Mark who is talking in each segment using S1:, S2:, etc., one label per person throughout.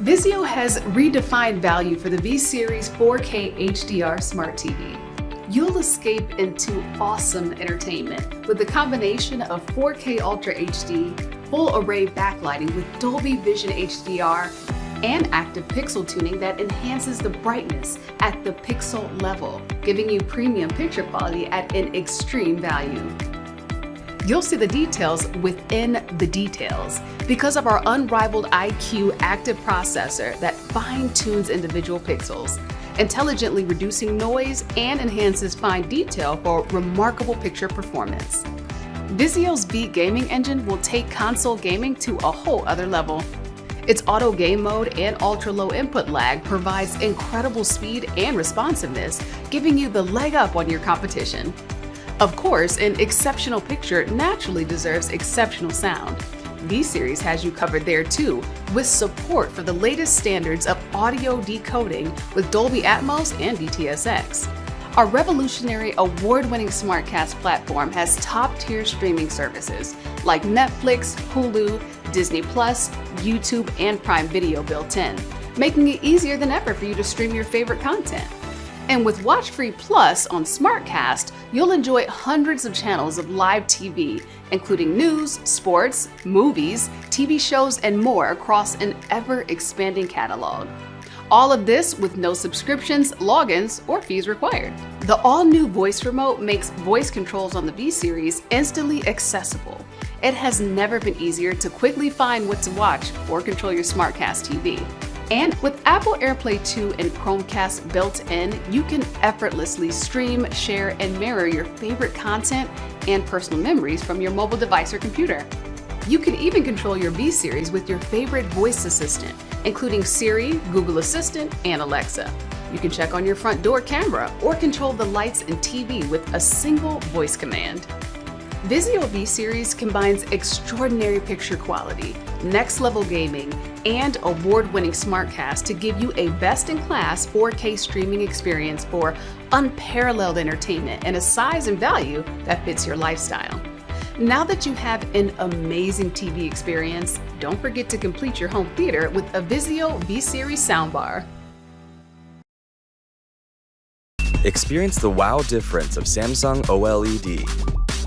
S1: VIZIO has redefined value for the V-Series 4K HDR Smart TV. You'll escape into awesome entertainment with the combination of 4K Ultra HD, full array backlighting with Dolby Vision HDR, and active pixel tuning that enhances the brightness at the pixel level, giving you premium picture quality at an extreme value. You'll see the details within the details because of our unrivaled IQ active processor that fine-tunes individual pixels, intelligently reducing noise and enhances fine detail for remarkable picture performance. VIZIO's V gaming engine will take console gaming to a whole other level. Its auto game mode and ultra-low input lag provides incredible speed and responsiveness, giving you the leg up on your competition. Of course, an exceptional picture naturally deserves exceptional sound. V-Series has you covered there too, with support for the latest standards of audio decoding with Dolby Atmos and DTS:X. Our revolutionary award-winning SmartCast platform has top-tier streaming services like Netflix, Hulu, Disney+, YouTube, and Prime Video built in, making it easier than ever for you to stream your favorite content. And with WatchFree Plus on SmartCast, you'll enjoy hundreds of channels of live TV, including news, sports, movies, TV shows, and more across an ever-expanding catalog. All of this with no subscriptions, logins, or fees required. The all-new voice remote makes voice controls on the V-Series instantly accessible. It has never been easier to quickly find what to watch or control your SmartCast TV. And with Apple AirPlay 2 and Chromecast built in, you can effortlessly stream, share, and mirror your favorite content and personal memories from your mobile device or computer. You can even control your V-Series with your favorite voice assistant, including Siri, Google Assistant, and Alexa. You can check on your front door camera or control the lights and TV with a single voice command. VIZIO V-Series combines extraordinary picture quality, next-level gaming, and award-winning SmartCast to give you a best-in-class 4K streaming experience for unparalleled entertainment and a size and value that fits your lifestyle. Now that you have an amazing TV experience, don't forget to complete your home theater with a VIZIO V-Series soundbar.
S2: Experience the wow difference of Samsung OLED.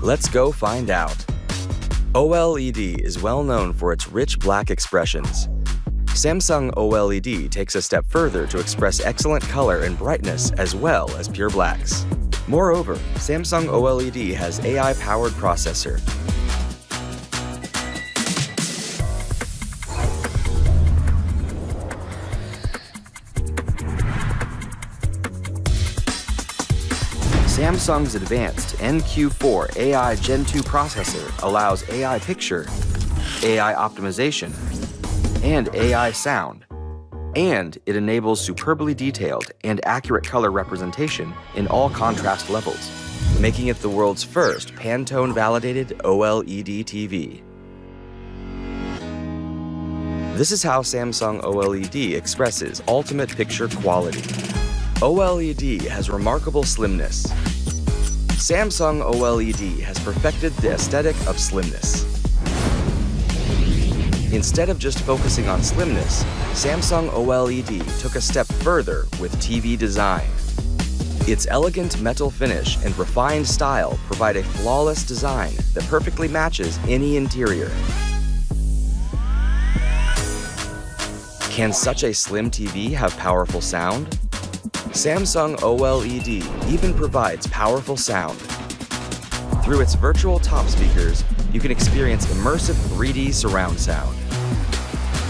S2: Let's go find out. OLED is well known for its rich black expressions. Samsung OLED takes a step further to express excellent color and brightness as well as pure blacks. Moreover, Samsung OLED has AI-powered processor. Samsung's advanced NQ4 AI Gen 2 processor allows AI picture, AI optimization, and AI sound. And it enables superbly detailed and accurate color representation in all contrast levels, making it the world's first Pantone validated OLED TV. This is how Samsung OLED expresses ultimate picture quality. OLED has remarkable slimness. Samsung OLED has perfected the aesthetic of slimness. Instead of just focusing on slimness, Samsung OLED took a step further with TV design. Its elegant metal finish and refined style provide a flawless design that perfectly matches any interior. Can such a slim TV have powerful sound? Samsung OLED even provides powerful sound. Through its virtual top speakers, you can experience immersive 3D surround sound.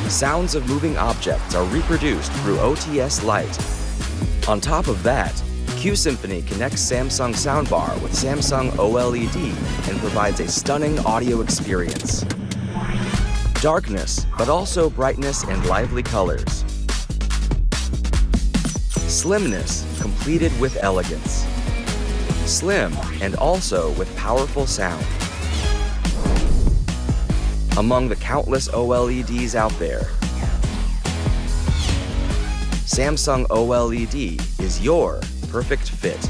S2: Sounds of moving objects are reproduced through OTS light. On top of that, QSymphony connects Samsung soundbar with Samsung OLED and provides a stunning audio experience. Darkness, but also brightness and lively colors. Slimness completed with elegance. Slim and also with powerful sound. Among the countless OLEDs out there, Samsung OLED is your perfect fit.